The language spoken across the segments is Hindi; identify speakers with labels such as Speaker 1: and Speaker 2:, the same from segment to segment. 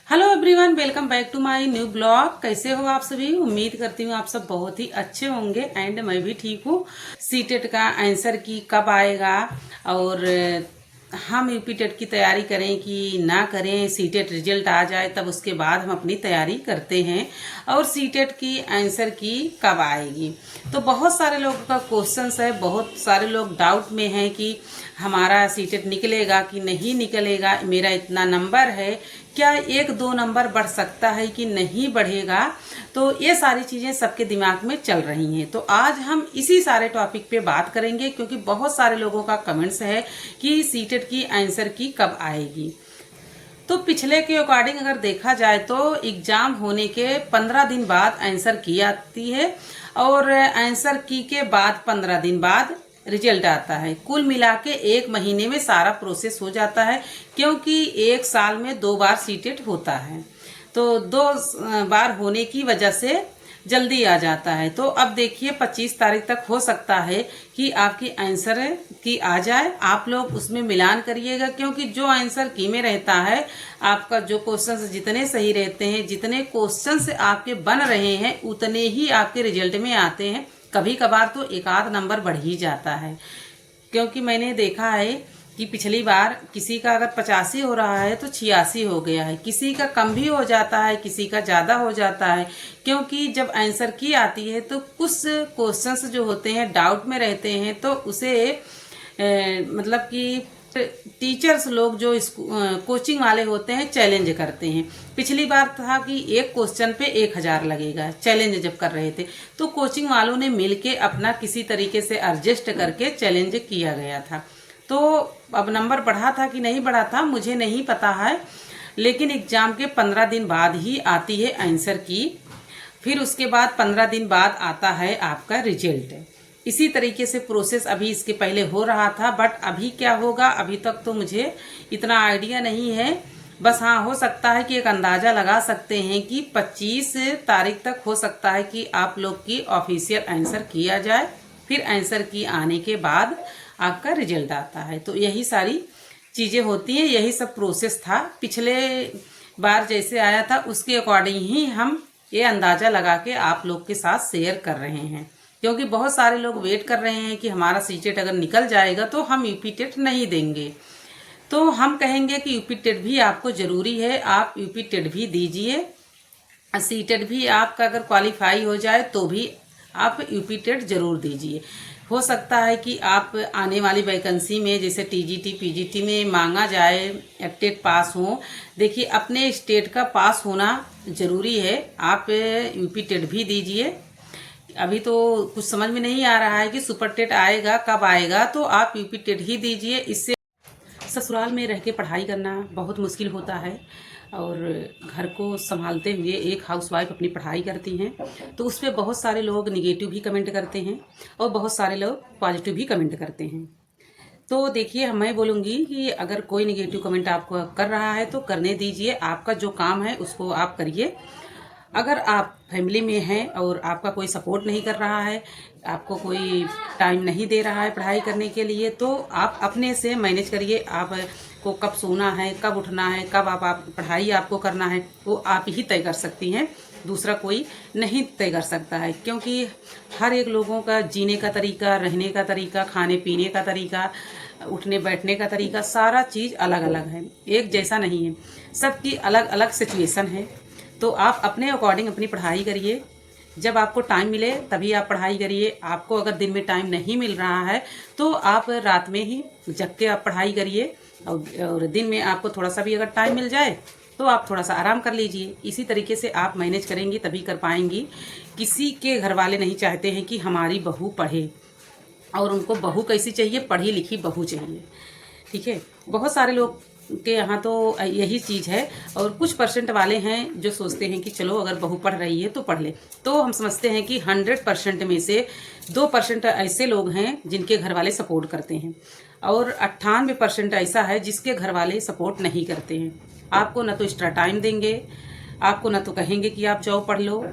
Speaker 1: Hello everyone, welcome back to my new blog. कैसे हो आप सभी? उम्मीद करती हूँ आप सब बहुत ही अच्छे होंगे एंड मैं भी ठीक हूँ। सीटेट का आंसर की कब आएगा और हम यूपी टेट की तैयारी करें कि ना करें, सीटेट रिजल्ट आ जाए तब उसके बाद हम अपनी तैयारी करते हैं। और सीटेट की आंसर की कब आएगी, तो बहुत सारे लोगों का क्वेश्चंस है, बहुत सारे लोग डाउट में हैं कि हमारा सीटेट निकलेगा कि नहीं निकलेगा, मेरा इतना नंबर है, क्या एक दो नंबर बढ़ सकता है कि नहीं बढ़ेगा। तो ये सारी चीज़ें सबके दिमाग में चल रही हैं। तो आज हम इसी सारे टॉपिक पे बात करेंगे, क्योंकि बहुत सारे लोगों का कमेंट्स है कि सीटेट की आंसर की कब आएगी। तो पिछले के अकॉर्डिंग अगर देखा जाए तो एग्जाम होने के 15 दिन बाद आंसर की आती है और आंसर की के बाद 15 दिन बाद रिजल्ट आता है। कुल मिला के एक महीने में सारा प्रोसेस हो जाता है, क्योंकि एक साल में 2 बार सीटेट होता है। तो 2 बार होने की वजह से जल्दी आ जाता है। तो अब देखिए 25 तारीख तक हो सकता है कि आपकी आंसर की आ जाए। आप लोग उसमें मिलान करिएगा, क्योंकि जो आंसर की में रहता है, आपका जो क्वेश्चंस जितने सही रहते हैं, जितने क्वेश्चंस आपके बन रहे हैं, उतने ही आपके रिजल्ट में आते हैं। कभी कभार तो एक आध नंबर बढ़ ही जाता है, क्योंकि मैंने देखा है कि पिछली बार किसी का अगर 85 हो रहा है तो 86 हो गया है, किसी का कम भी हो जाता है, किसी का ज़्यादा हो जाता है। क्योंकि जब आंसर की आती है तो कुछ क्वेश्चंस जो होते हैं डाउट में रहते हैं, तो उसे मतलब कि टीचर्स लोग जो कोचिंग वाले होते हैं चैलेंज करते हैं। पिछली बार था कि एक क्वेश्चन पे 1000 लगेगा, चैलेंज जब कर रहे थे तो कोचिंग वालों ने मिलके अपना किसी तरीके से एडजस्ट करके चैलेंज किया गया था। तो अब नंबर बढ़ा था कि नहीं बढ़ा था मुझे नहीं पता है, लेकिन एग्जाम के 15 दिन बाद ही आती है आंसर की। फिर उसके बाद 15 दिन बाद आता है आपका रिजल्ट। इसी तरीके से प्रोसेस अभी इसके पहले हो रहा था, बट अभी क्या होगा अभी तक तो मुझे इतना आइडिया नहीं है। बस हाँ, हो सकता है कि एक अंदाज़ा लगा सकते हैं कि 25 तारीख तक हो सकता है कि आप लोग की ऑफिशियल आंसर किया जाए। फिर आंसर की आने के बाद आपका रिजल्ट आता है। तो यही सारी चीज़ें होती हैं, यही सब प्रोसेस था। पिछले बार जैसे आया था उसके अकॉर्डिंग ही हम ये अंदाज़ा लगा के आप लोग के साथ शेयर कर रहे हैं, क्योंकि बहुत सारे लोग वेट कर रहे हैं कि हमारा सीटेट अगर निकल जाएगा तो हम यूपी टेट नहीं देंगे। तो हम कहेंगे कि यूपी टेट भी आपको ज़रूरी है, आप यूपी टेट भी दीजिए। सीटेट भी आपका अगर क्वालिफाई हो जाए तो भी आप यूपी टेट जरूर दीजिए। हो सकता है कि आप आने वाली वैकेंसी में जैसे टीजीटी पीजीटी में मांगा जाए टेट पास हो। देखिए, अपने स्टेट का पास होना ज़रूरी है, आप यूपी टेट भी दीजिए। अभी तो कुछ समझ में नहीं आ रहा है कि सुपर टेट आएगा कब आएगा, तो आप यूपी टेट ही दीजिए। इससे ससुराल में रह के पढ़ाई करना बहुत मुश्किल होता है और घर को संभालते हुए एक हाउसवाइफ अपनी पढ़ाई करती हैं, तो उस पर बहुत सारे लोग निगेटिव भी कमेंट करते हैं और बहुत सारे लोग पॉजिटिव भी कमेंट करते हैं। तो देखिए, मैं बोलूँगी कि अगर कोई निगेटिव कमेंट आपको कर रहा है तो करने दीजिए, आपका जो काम है उसको आप करिए। अगर आप फैमिली में हैं और आपका कोई सपोर्ट नहीं कर रहा है, आपको कोई टाइम नहीं दे रहा है पढ़ाई करने के लिए, तो आप अपने से मैनेज करिए। आपको कब सोना है, कब उठना है, कब आप पढ़ाई आपको करना है, वो आप ही तय कर सकती हैं, दूसरा कोई नहीं तय कर सकता है। क्योंकि हर एक लोगों का जीने का तरीका, रहने का तरीका, खाने पीने का तरीका, उठने बैठने का तरीका, सारा चीज़ अलग अलग है, एक जैसा नहीं है, सबकी अलग अलग सिचुएशन है। तो आप अपने अकॉर्डिंग अपनी पढ़ाई करिए। जब आपको टाइम मिले तभी आप पढ़ाई करिए। आपको अगर दिन में टाइम नहीं मिल रहा है तो आप रात में ही जग के आप पढ़ाई करिए, और दिन में आपको थोड़ा सा भी अगर टाइम मिल जाए तो आप थोड़ा सा आराम कर लीजिए। इसी तरीके से आप मैनेज करेंगी तभी कर पाएंगी। किसी के घर वाले नहीं चाहते हैं कि हमारी बहू पढ़े, और उनको बहू कैसी चाहिए? पढ़ी लिखी बहू चाहिए। ठीक है, बहुत सारे लोग के यहाँ तो यही चीज़ है, और कुछ परसेंट वाले हैं जो सोचते हैं कि चलो अगर बहू पढ़ रही है तो पढ़ ले। तो हम समझते हैं कि 100% में से 2% ऐसे लोग हैं जिनके घर वाले सपोर्ट करते हैं, और 98% ऐसा है जिसके घर वाले सपोर्ट नहीं करते हैं। आपको न तो एक्स्ट्रा टाइम देंगे, आपको न तो कहेंगे कि आप जाओ पढ़ लो,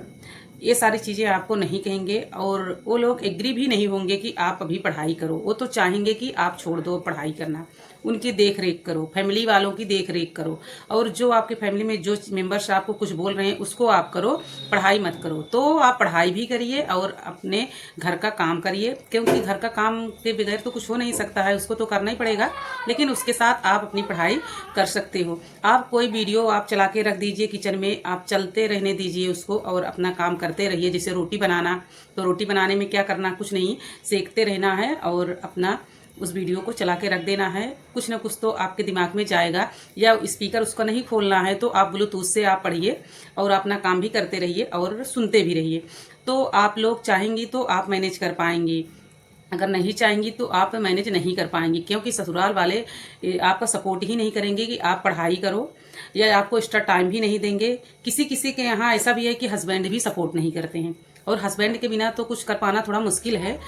Speaker 1: ये सारी चीज़ें आपको नहीं कहेंगे, और वो लोग एग्री भी नहीं होंगे कि आप अभी पढ़ाई करो। वो तो चाहेंगे कि आप छोड़ दो पढ़ाई करना, उनकी देख रेख करो, फैमिली वालों की देख रेख करो, और जो आपके फैमिली में जो मेंबर्स आपको कुछ बोल रहे हैं उसको आप करो, पढ़ाई मत करो। तो आप पढ़ाई भी करिए और अपने घर का काम करिए, क्योंकि घर का काम के बगैर तो कुछ हो नहीं सकता है, उसको तो करना ही पड़ेगा, लेकिन उसके साथ आप अपनी पढ़ाई कर सकते हो। आप कोई वीडियो आप चला के रख दीजिए किचन में, आप चलते रहने दीजिए उसको और अपना काम करते रहिए। जैसे रोटी बनाना, तो रोटी बनाने में क्या करना, कुछ नहीं, सेकते रहना है और अपना उस वीडियो को चला के रख देना है। कुछ ना कुछ तो आपके दिमाग में जाएगा, या स्पीकर उसका नहीं खोलना है तो आप ब्लूटूथ से आप पढ़िए और अपना काम भी करते रहिए और सुनते भी रहिए। तो आप लोग चाहेंगी तो आप मैनेज कर पाएंगी, अगर नहीं चाहेंगी तो आप मैनेज नहीं कर पाएंगी, क्योंकि ससुराल वाले आपका सपोर्ट ही नहीं करेंगे कि आप पढ़ाई करो, या आपको एक्स्ट्रा टाइम भी नहीं देंगे। किसी किसी के यहाँ ऐसा भी है कि हस्बैंड भी सपोर्ट नहीं करते हैं, और हस्बैंड के बिना तो कुछ कर पाना थोड़ा मुश्किल है,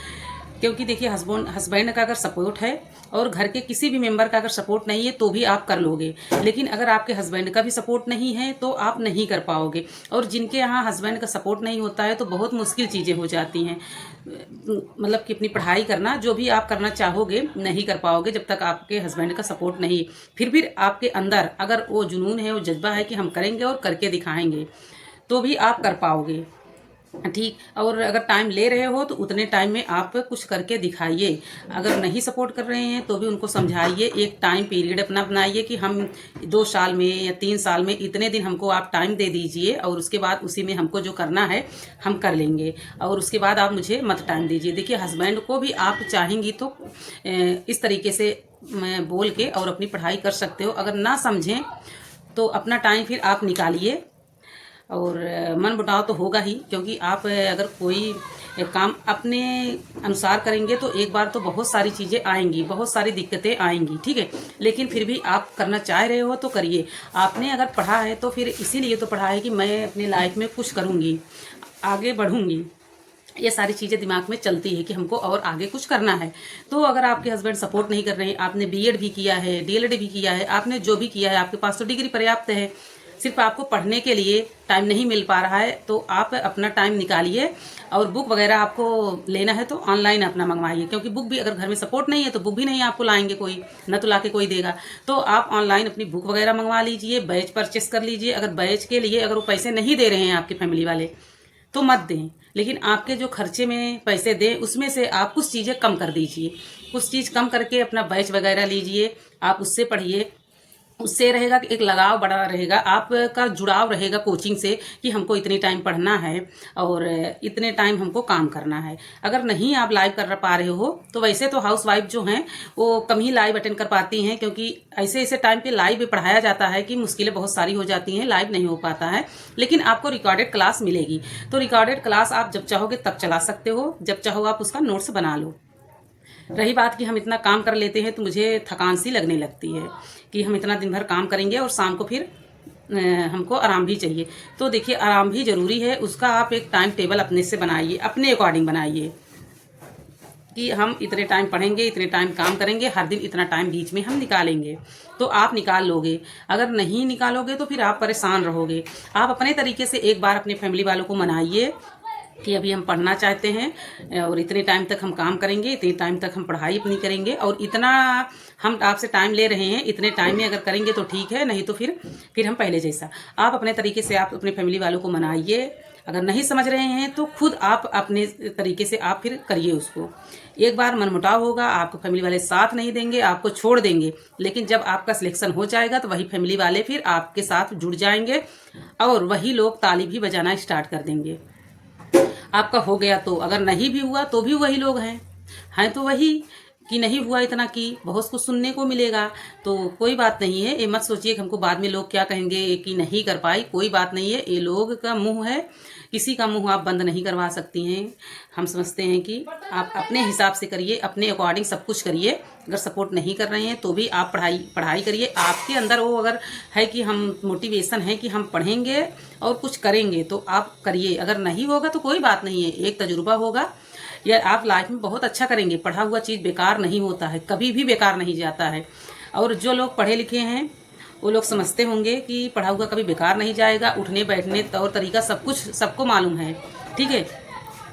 Speaker 1: क्योंकि देखिए हस्बैंड का अगर सपोर्ट है और घर के किसी भी मेंबर का अगर सपोर्ट नहीं है तो भी आप कर लोगे, लेकिन अगर आपके हस्बैंड का भी सपोर्ट नहीं है तो आप नहीं कर पाओगे। और जिनके यहाँ हस्बैंड का सपोर्ट नहीं होता है तो बहुत मुश्किल चीज़ें हो जाती हैं, मतलब कि अपनी पढ़ाई करना, जो भी आप करना चाहोगे नहीं कर पाओगे जब तक आपके हस्बैंड का सपोर्ट नहीं। फिर भी आपके अंदर अगर वो जुनून है, वो जज्बा है कि हम करेंगे और करके दिखाएंगे, तो भी आप कर पाओगे, ठीक। और अगर टाइम ले रहे हो तो उतने टाइम में आप कुछ करके दिखाइए। अगर नहीं सपोर्ट कर रहे हैं तो भी उनको समझाइए, एक टाइम पीरियड अपना बनाइए कि हम 2 साल में या 3 साल में इतने दिन हमको आप टाइम दे दीजिए, और उसके बाद उसी में हमको जो करना है हम कर लेंगे, और उसके बाद आप मुझे मत टाइम दीजिए। देखिए हस्बैंड को भी आप चाहेंगी तो इस तरीके से बोल के और अपनी पढ़ाई कर सकते हो। अगर ना समझें तो अपना टाइम फिर आप निकालिए, और मन मुटाव तो होगा ही, क्योंकि आप अगर कोई काम अपने अनुसार करेंगे तो एक बार तो बहुत सारी चीज़ें आएंगी, बहुत सारी दिक्कतें आएंगी, ठीक है, लेकिन फिर भी आप करना चाह रहे हो तो करिए। आपने अगर पढ़ा है तो फिर इसीलिए तो पढ़ा है कि मैं अपनी लाइफ में कुछ करूँगी, आगे बढ़ूँगी, ये सारी चीज़ें दिमाग में चलती है कि हमको और आगे कुछ करना है। तो अगर आपके हस्बैंड सपोर्ट नहीं कर रहे हैं, आपने बीएड भी किया है, डीएलएड भी किया है, आपने जो भी किया है, आपके पास तो डिग्री पर्याप्त है, सिर्फ आपको पढ़ने के लिए टाइम नहीं मिल पा रहा है, तो आप अपना टाइम निकालिए। और बुक वगैरह आपको लेना है तो ऑनलाइन अपना मंगवाइए, क्योंकि बुक भी अगर घर में सपोर्ट नहीं है तो बुक भी नहीं आपको लाएंगे कोई, न तो लाके कोई देगा। तो आप ऑनलाइन अपनी बुक वगैरह मंगवा लीजिए, बैच परचेस कर लीजिए। अगर बैच के लिए अगर वो पैसे नहीं दे रहे हैं आपके फैमिली वाले तो मत दें, लेकिन आपके जो खर्चे में पैसे दें उसमें से आप कुछ चीज़ें कम कर दीजिए, कुछ चीज़ कम करके अपना बैच वगैरह लीजिए, आप उससे पढ़िए। उससे रहेगा कि एक लगाव बड़ा रहेगा, आपका जुड़ाव रहेगा कोचिंग से कि हमको इतनी टाइम पढ़ना है और इतने टाइम हमको काम करना है। अगर नहीं आप लाइव कर पा रहे हो तो वैसे तो हाउस वाइफ जो हैं वो कम ही लाइव अटेंड कर पाती हैं, क्योंकि ऐसे ऐसे टाइम पे लाइव भी पढ़ाया जाता है कि मुश्किलें बहुत सारी हो जाती हैं, लाइव नहीं हो पाता है। लेकिन आपको रिकॉर्डेड क्लास मिलेगी, तो रिकॉर्डेड क्लास आप जब चाहोगे तब चला सकते हो, जब चाहो आप उसका नोट्स बना लो। रही बात कि हम इतना काम कर लेते हैं तो मुझे थकान सी लगने लगती है कि हम इतना दिन भर काम करेंगे और शाम को फिर हमको आराम भी चाहिए। तो देखिए आराम भी ज़रूरी है, उसका आप एक टाइम टेबल अपने से बनाइए, अपने अकॉर्डिंग बनाइए कि हम इतने टाइम पढ़ेंगे, इतने टाइम काम करेंगे, हर दिन इतना टाइम बीच में हम निकालेंगे। तो आप निकाल लोगे, अगर नहीं निकालोगे तो फिर आप परेशान रहोगे। आप अपने तरीके से एक बार अपने फैमिली वालों को मनाइए कि अभी हम पढ़ना चाहते हैं और इतने टाइम तक हम काम करेंगे, इतने टाइम तक हम पढ़ाई अपनी करेंगे, और इतना हम आपसे टाइम ले रहे हैं, इतने टाइम में अगर करेंगे तो ठीक है, नहीं तो फिर हम पहले जैसा। आप अपने तरीके से आप अपने फैमिली वालों को मनाइए। अगर नहीं समझ रहे हैं तो खुद आप अपने तरीके से आप फिर करिए उसको। एक बार मनमुटाव होगा, आपको फैमिली वाले साथ नहीं देंगे, आपको छोड़ देंगे, लेकिन जब आपका सिलेक्शन हो जाएगा तो वही फैमिली वाले फिर आपके साथ जुड़ जाएंगे और वही लोग ताली भी बजाना स्टार्ट कर देंगे। आपका हो गया तो, अगर नहीं भी हुआ तो भी वही लोग हैं तो वही कि नहीं हुआ इतना की बहुत कुछ सुनने को मिलेगा। तो कोई बात नहीं है, ये मत सोचिए कि हमको बाद में लोग क्या कहेंगे कि नहीं कर पाई, कोई बात नहीं है। ये लोग का मुंह है, किसी का मुंह आप बंद नहीं करवा सकती हैं। हम समझते हैं कि आप अपने हिसाब से करिए, अपने अकॉर्डिंग सब कुछ करिए। अगर सपोर्ट नहीं कर रहे हैं तो भी आप पढ़ाई करिए। आपके अंदर वो अगर है कि हम मोटिवेशन है कि हम पढ़ेंगे और कुछ करेंगे तो आप करिए। अगर नहीं होगा तो कोई बात नहीं है, एक तजुर्बा होगा या आप लाइफ में बहुत अच्छा करेंगे। पढ़ा हुआ चीज़ बेकार नहीं होता है, कभी भी बेकार नहीं जाता है। और जो लोग पढ़े लिखे हैं वो लोग समझते होंगे कि पढ़ा हुआ कभी बेकार नहीं जाएगा। उठने बैठने तौर तरीका सब कुछ सबको मालूम है, ठीक है।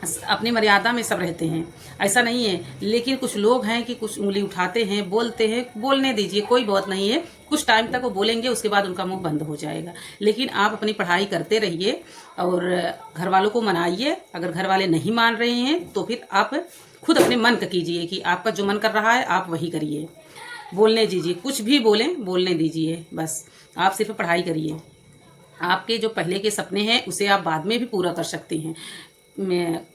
Speaker 1: अपनी मर्यादा में सब रहते हैं, ऐसा नहीं है। लेकिन कुछ लोग हैं कि कुछ उंगली उठाते हैं, बोलते हैं, बोलने दीजिए, कोई बात नहीं है। कुछ टाइम तक वो बोलेंगे, उसके बाद उनका मुंह बंद हो जाएगा। लेकिन आप अपनी पढ़ाई करते रहिए और घर वालों को मनाइए। अगर घर वाले नहीं मान रहे हैं तो फिर आप खुद अपने मन का कीजिए कि आपका जो मन कर रहा है आप वही करिए। बोलने दीजिए, कुछ भी बोलें बोलने दीजिए, बस आप सिर्फ पढ़ाई करिए। आपके जो पहले के सपने हैं उसे आप बाद में भी पूरा कर सकते हैं।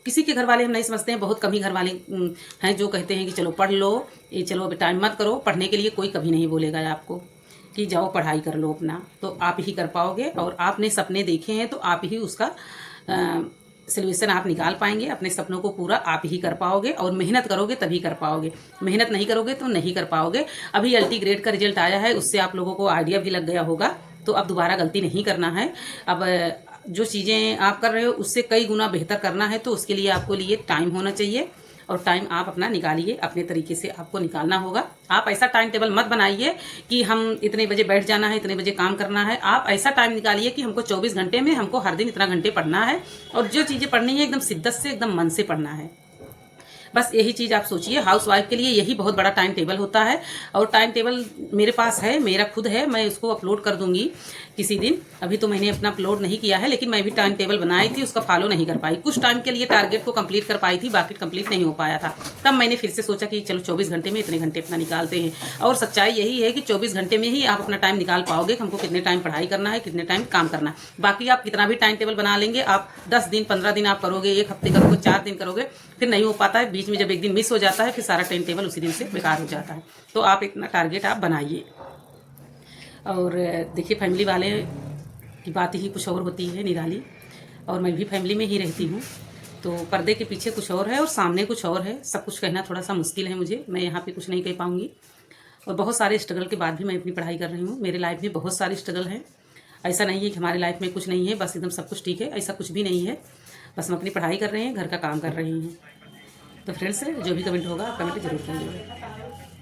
Speaker 1: किसी के घर वाले हम नहीं समझते हैं, बहुत कम ही घर वाले हैं जो कहते हैं कि चलो पढ़ लो, ये चलो अभी टाइम मत करो। पढ़ने के लिए कोई कभी नहीं बोलेगा आपको कि जाओ पढ़ाई कर लो अपना, तो आप ही कर पाओगे। और आपने सपने देखे हैं तो आप ही उसका सोल्यूशन आप निकाल पाएंगे। अपने सपनों को पूरा आप ही कर पाओगे और मेहनत करोगे तभी कर पाओगे। मेहनत नहीं करोगे तो नहीं कर पाओगे। अभी अल्टी ग्रेड का रिजल्ट आया है, उससे आप लोगों को आइडिया भी लग गया होगा, तो अब दोबारा गलती नहीं करना है। अब जो चीज़ें आप कर रहे हो उससे कई गुना बेहतर करना है, तो उसके लिए आपको लिए टाइम होना चाहिए और टाइम आप अपना निकालिए। अपने तरीके से आपको निकालना होगा। आप ऐसा टाइम टेबल मत बनाइए कि हम इतने बजे बैठ जाना है, इतने बजे काम करना है। आप ऐसा टाइम निकालिए कि हमको 24 घंटे में हमको हर दिन इतना घंटे पढ़ना है, और जो चीज़ें पढ़नी है एकदम शिद्दत से, एकदम मन से पढ़ना है। बस यही चीज़ आप सोचिए। हाउसवाइफ के लिए यही बहुत बड़ा टाइम टेबल होता है। और टाइम टेबल मेरे पास है, मेरा खुद है, मैं उसको अपलोड कर दूंगी किसी दिन। अभी तो मैंने अपना अपलोड नहीं किया है, लेकिन मैं भी टाइम टेबल बनाई थी, उसका फॉलो नहीं कर पाई। कुछ टाइम के लिए टारगेट को कंप्लीट कर पाई थी, बाकी कंप्लीट नहीं हो पाया था। तब मैंने फिर से सोचा कि चलो 24 घंटे में इतने घंटे अपना निकालते हैं। और सच्चाई यही है कि 24 घंटे में ही आप अपना टाइम निकाल पाओगे कि हमको कितने टाइम पढ़ाई करना है, कितने टाइम काम करना है। बाकी आप कितना भी टाइम टेबल बना लेंगे, आप 10 दिन 15 दिन आप करोगे, एक हफ्ते करोगे, 4 दिन करोगे, फिर नहीं हो पाता है। बीच में जब एक दिन मिस हो जाता है फिर सारा टाइम टेबल उसी दिन से बेकार हो जाता है। तो आप इतना टारगेट आप बनाइए। और देखिए, फैमिली वाले की बात ही कुछ और होती है निराली। और मैं भी फैमिली में ही रहती हूँ, तो पर्दे के पीछे कुछ और है और सामने कुछ और है। सब कुछ कहना थोड़ा सा मुश्किल है मुझे, मैं यहाँ पे कुछ नहीं कह पाऊँगी। और बहुत सारे स्ट्रगल के बाद भी मैं अपनी पढ़ाई कर रही हूँ। मेरे लाइफ में बहुत सारे स्ट्रगल हैं। ऐसा नहीं है कि हमारे लाइफ में कुछ नहीं है, बस एकदम सब कुछ ठीक है, ऐसा कुछ भी नहीं है। बस हम अपनी पढ़ाई कर रहे हैं, घर का काम कर रहे हैं। तो फ्रेंड्स, जो भी कमेंट होगा आप कमेंट जरूर करिएगा।